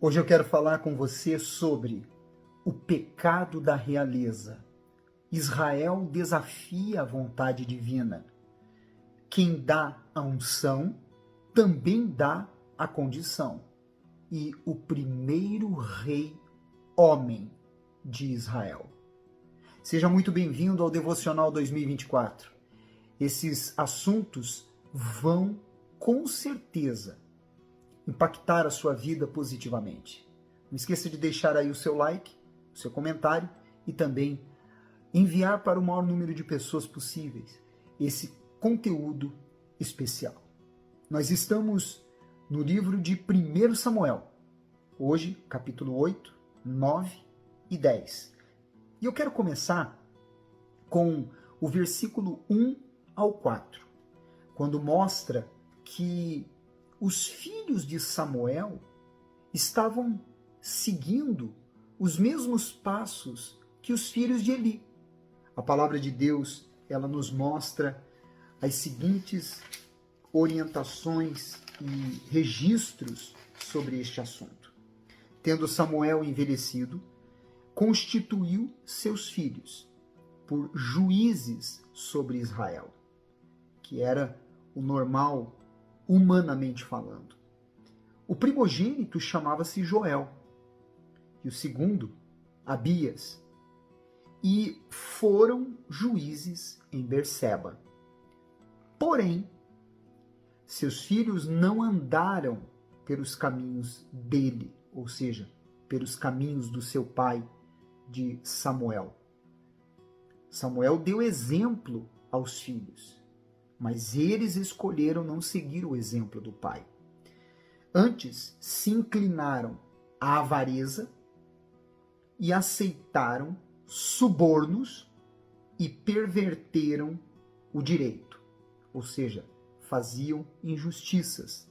Hoje eu quero falar com você sobre o pecado da realeza. Israel desafia a vontade divina. Quem dá a unção também dá a condição. E o primeiro rei homem de Israel. Seja muito bem-vindo ao Devocional 2024. Esses assuntos vão, com certeza, impactar a sua vida positivamente. Não esqueça de deixar aí o seu like, o seu comentário e também enviar para o maior número de pessoas possíveis esse conteúdo especial. Nós estamos no livro de 1 Samuel, hoje capítulo 8, 9 e 10. E eu quero começar com o versículo 1 ao 4, quando mostra que os filhos de Samuel estavam seguindo os mesmos passos que os filhos de Eli. A palavra de Deus, ela nos mostra as seguintes orientações e registros sobre este assunto. Tendo Samuel envelhecido, constituiu seus filhos por juízes sobre Israel, que era o normal humanamente falando. O primogênito chamava-se Joel, e o segundo, Abias, e foram juízes em Berseba. Porém, seus filhos não andaram pelos caminhos dele, ou seja, pelos caminhos do seu pai, de Samuel. Samuel deu exemplo aos filhos, mas eles escolheram não seguir o exemplo do pai. Antes, se inclinaram à avareza e aceitaram subornos e perverteram o direito, ou seja, faziam injustiças.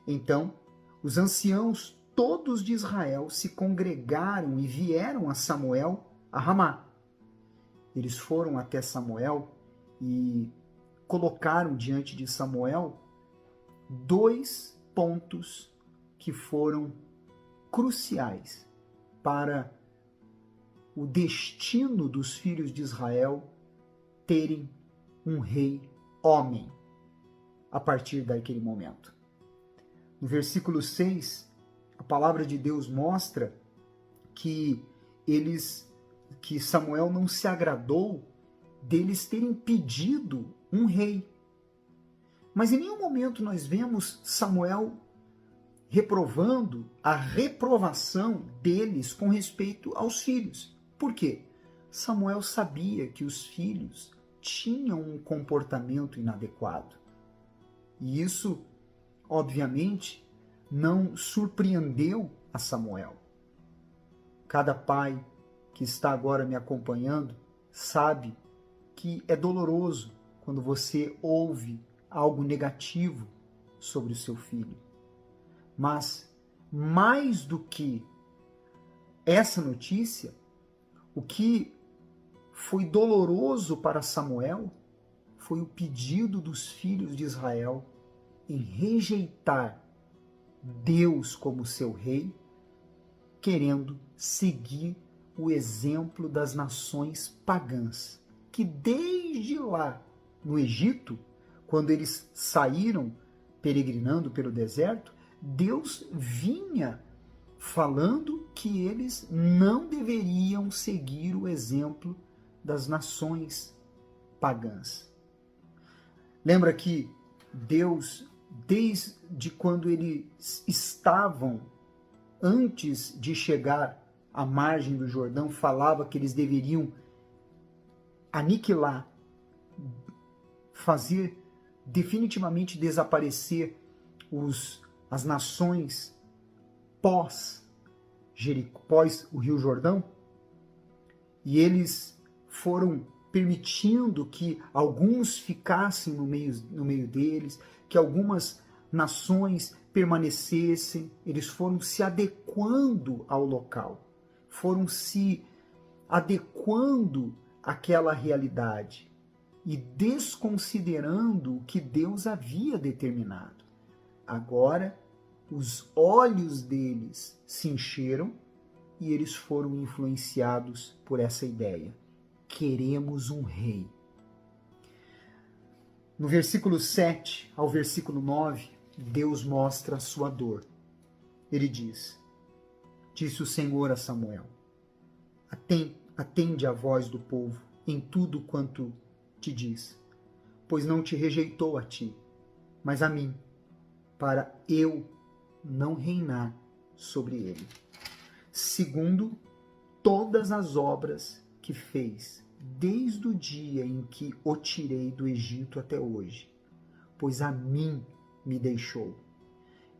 Então, os anciãos todos de Israel se congregaram e vieram a Samuel a Ramá. Eles foram até Samuel e colocaram diante de Samuel dois pontos que foram cruciais para o destino dos filhos de Israel terem um rei homem a partir daquele momento. No versículo 6, a palavra de Deus mostra que Samuel não se agradou deles terem pedido um rei. Mas em nenhum momento nós vemos Samuel reprovando a reprovação deles com respeito aos filhos. Por quê? Samuel sabia que os filhos tinham um comportamento inadequado. E isso, obviamente, não surpreendeu a Samuel. Cada pai que está agora me acompanhando sabe que é doloroso quando você ouve algo negativo sobre o seu filho. Mas, mais do que essa notícia, o que foi doloroso para Samuel foi o pedido dos filhos de Israel em rejeitar Deus como seu rei, querendo seguir o exemplo das nações pagãs, que desde lá no Egito, quando eles saíram peregrinando pelo deserto, Deus vinha falando que eles não deveriam seguir o exemplo das nações pagãs. Lembra que Deus, desde quando eles estavam antes de chegar à margem do Jordão, falava que eles deveriam aniquilar, fazer definitivamente desaparecer as nações pós o Rio Jordão, e eles foram permitindo que alguns ficassem no meio deles, que algumas nações permanecessem. Eles foram se adequando ao local, foram se adequando àquela realidade e desconsiderando o que Deus havia determinado. Agora, os olhos deles se encheram e eles foram influenciados por essa ideia. Queremos um rei. No versículo 7 ao versículo 9, Deus mostra a sua dor. Ele diz: disse o Senhor a Samuel: atende a voz do povo em tudo quanto te diz, pois não te rejeitou a ti, mas a mim, para eu não reinar sobre ele, segundo todas as obras que fez, desde o dia em que o tirei do Egito até hoje, pois a mim me deixou,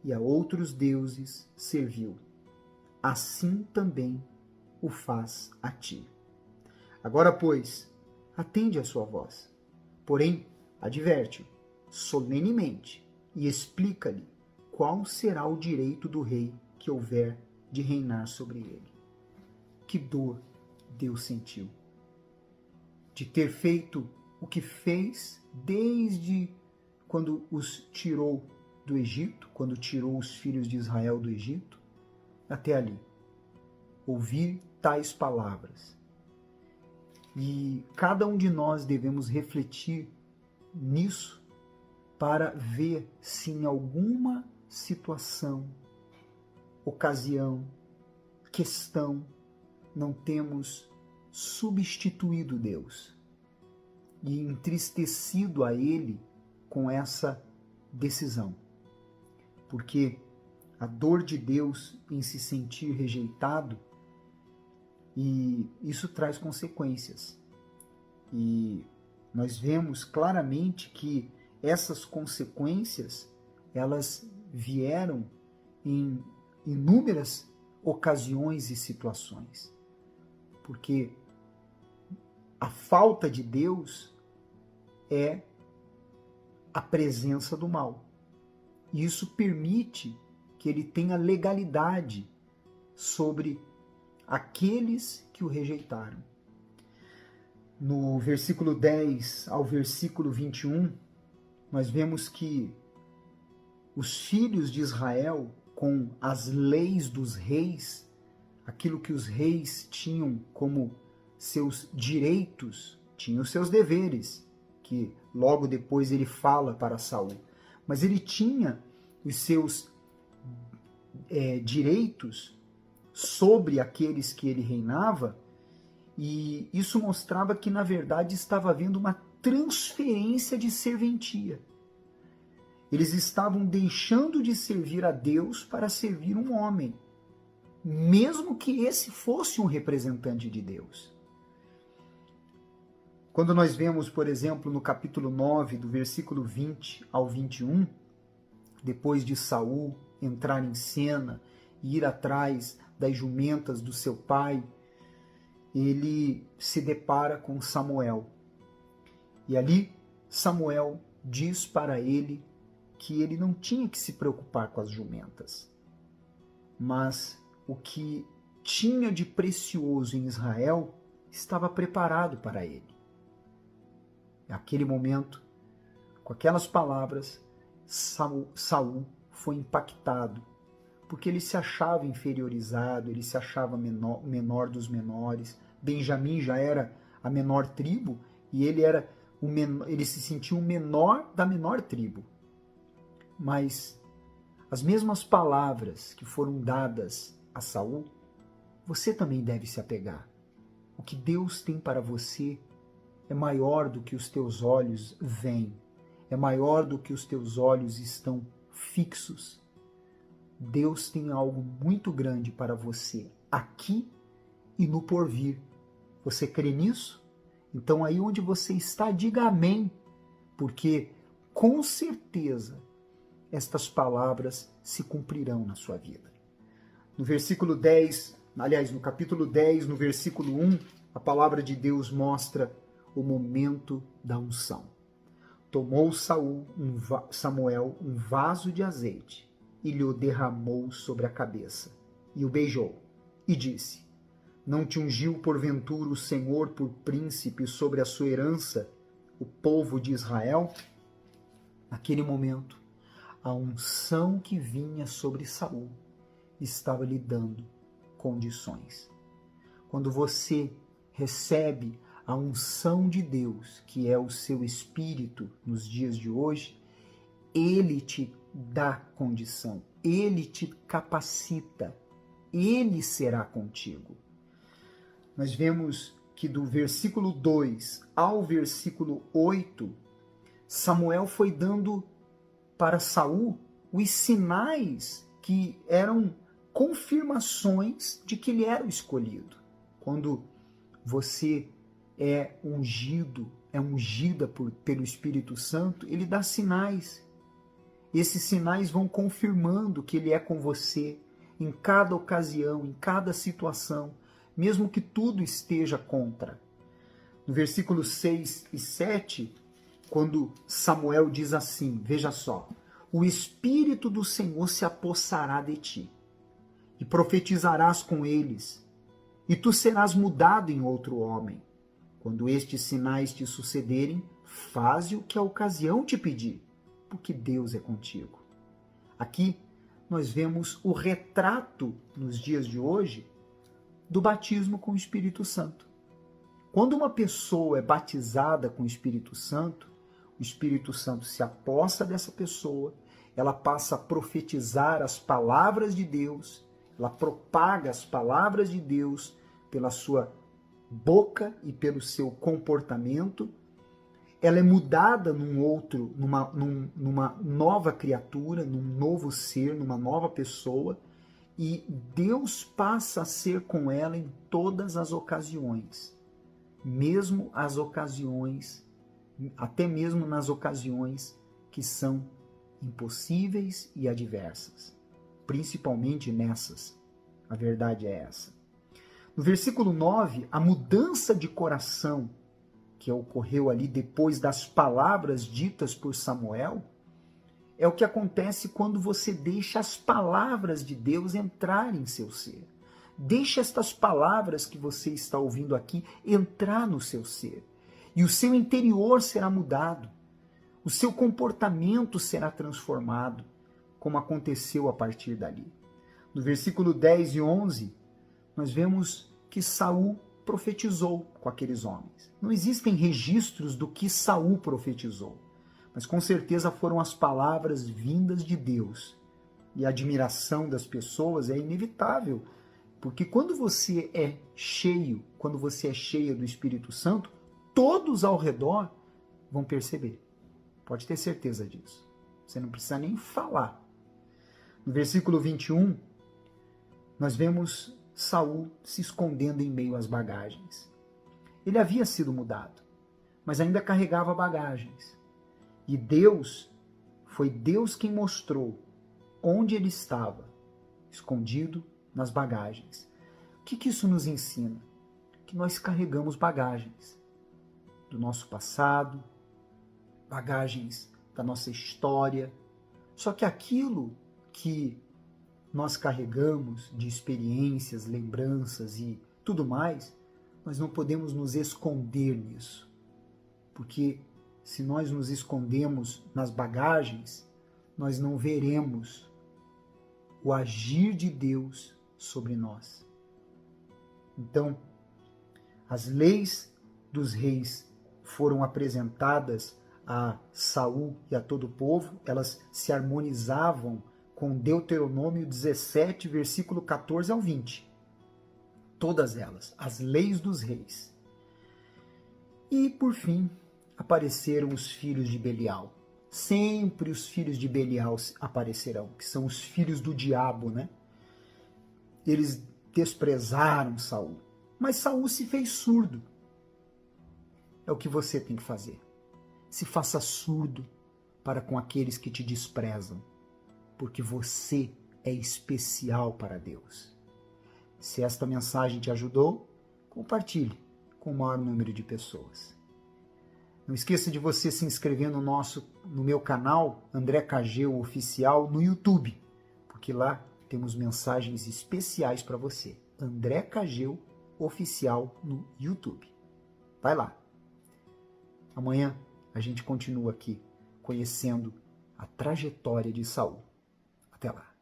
e a outros deuses serviu. Assim também o faz a ti. Agora, pois, atende a sua voz, porém, adverte-o solenemente e explica-lhe qual será o direito do rei que houver de reinar sobre ele. Que dor Deus sentiu de ter feito o que fez desde quando os tirou do Egito, quando tirou os filhos de Israel do Egito, até ali. Ouvir tais palavras. E cada um de nós devemos refletir nisso para ver se em alguma situação, ocasião, questão, não temos substituído Deus e entristecido a Ele com essa decisão. Porque a dor de Deus em se sentir rejeitado, e isso traz consequências. E nós vemos claramente que essas consequências, elas vieram em inúmeras ocasiões e situações. Porque a falta de Deus é a presença do mal. E isso permite que ele tenha legalidade sobre aqueles que o rejeitaram. No versículo 10 ao versículo 21, nós vemos que os filhos de Israel, com as leis dos reis, aquilo que os reis tinham como seus direitos, tinham os seus deveres, que logo depois ele fala para Saul. Mas ele tinha os seus direitos sobre aqueles que ele reinava, e isso mostrava que, na verdade, estava havendo uma transferência de serventia. Eles estavam deixando de servir a Deus para servir um homem, mesmo que esse fosse um representante de Deus. Quando nós vemos, por exemplo, no capítulo 9, do versículo 20 ao 21, depois de Saul entrar em cena e ir atrás das jumentas do seu pai, ele se depara com Samuel. E ali Samuel diz para ele que ele não tinha que se preocupar com as jumentas, mas o que tinha de precioso em Israel estava preparado para ele. Naquele momento, com aquelas palavras, Saul foi impactado, porque ele se achava inferiorizado, ele se achava menor dos menores. Benjamim já era a menor tribo e ele se sentia o menor da menor tribo. Mas as mesmas palavras que foram dadas a Saul, você também deve se apegar. O que Deus tem para você é maior do que os teus olhos veem, é maior do que os teus olhos estão fixos. Deus tem algo muito grande para você aqui e no porvir. Você crê nisso? Então aí onde você está, diga amém, porque com certeza estas palavras se cumprirão na sua vida. No versículo 10, aliás, no capítulo 10, no versículo 1, a palavra de Deus mostra o momento da unção. Tomou Samuel um vaso de azeite e lhe o derramou sobre a cabeça, e o beijou, e disse: Não te ungiu porventura o Senhor por príncipe sobre a sua herança, o povo de Israel? Naquele momento, a unção que vinha sobre Saul estava lhe dando condições. Quando você recebe a unção de Deus, que é o seu Espírito nos dias de hoje, Ele te dá condição, Ele te capacita, Ele será contigo. Nós vemos que do versículo 2 ao versículo 8, Samuel foi dando para Saul os sinais que eram confirmações de que ele era o escolhido. Quando você é ungido, é ungida pelo Espírito Santo, ele dá sinais. Esses sinais vão confirmando que ele é com você em cada ocasião, em cada situação, mesmo que tudo esteja contra. No versículo 6 e 7, quando Samuel diz assim, veja só, o Espírito do Senhor se apossará de ti, e profetizarás com eles, e tu serás mudado em outro homem. Quando estes sinais te sucederem, faze o que a ocasião te pedir, porque Deus é contigo. Aqui nós vemos o retrato, nos dias de hoje, do batismo com o Espírito Santo. Quando uma pessoa é batizada com o Espírito Santo se apossa dessa pessoa, ela passa a profetizar as palavras de Deus, ela propaga as palavras de Deus pela sua boca e pelo seu comportamento, ela é mudada numa nova criatura, num novo ser, numa nova pessoa, e Deus passa a ser com ela em todas as ocasiões, mesmo as ocasiões, até mesmo nas ocasiões que são impossíveis e adversas, principalmente nessas. A verdade é essa. No versículo 9, a mudança de coração que ocorreu ali depois das palavras ditas por Samuel, é o que acontece quando você deixa as palavras de Deus entrar em seu ser. Deixa estas palavras que você está ouvindo aqui entrar no seu ser. E o seu interior será mudado. O seu comportamento será transformado, como aconteceu a partir dali. No versículo 10 e 11, nós vemos que Saul profetizou com aqueles homens. Não existem registros do que Saul profetizou, mas com certeza foram as palavras vindas de Deus. E a admiração das pessoas é inevitável, porque quando você é cheio, quando você é cheia do Espírito Santo, todos ao redor vão perceber. Pode ter certeza disso. Você não precisa nem falar. No versículo 21, nós vemos Saul se escondendo em meio às bagagens. Ele havia sido mudado, mas ainda carregava bagagens. E foi Deus quem mostrou onde ele estava, escondido nas bagagens. O que isso nos ensina? Que nós carregamos bagagens do nosso passado, bagagens da nossa história. Só que aquilo que nós carregamos de experiências, lembranças e tudo mais, nós não podemos nos esconder nisso. Porque se nós nos escondemos nas bagagens, nós não veremos o agir de Deus sobre nós. Então, as leis dos reis foram apresentadas a Saul e a todo o povo, elas se harmonizavam com Deuteronômio 17, versículo 14 ao 20. Todas elas, as leis dos reis. E, por fim, apareceram os filhos de Belial. Sempre os filhos de Belial aparecerão, que são os filhos do diabo, né? Eles desprezaram Saul, mas Saul se fez surdo. É o que você tem que fazer. Se faça surdo para com aqueles que te desprezam, porque você é especial para Deus. Se esta mensagem te ajudou, compartilhe com o maior número de pessoas. Não esqueça de você se inscrever no meu canal, André Cageu Oficial, no YouTube, porque lá temos mensagens especiais para você. André Cageu Oficial no YouTube. Vai lá. Amanhã a gente continua aqui conhecendo a trajetória de Saul. Até lá.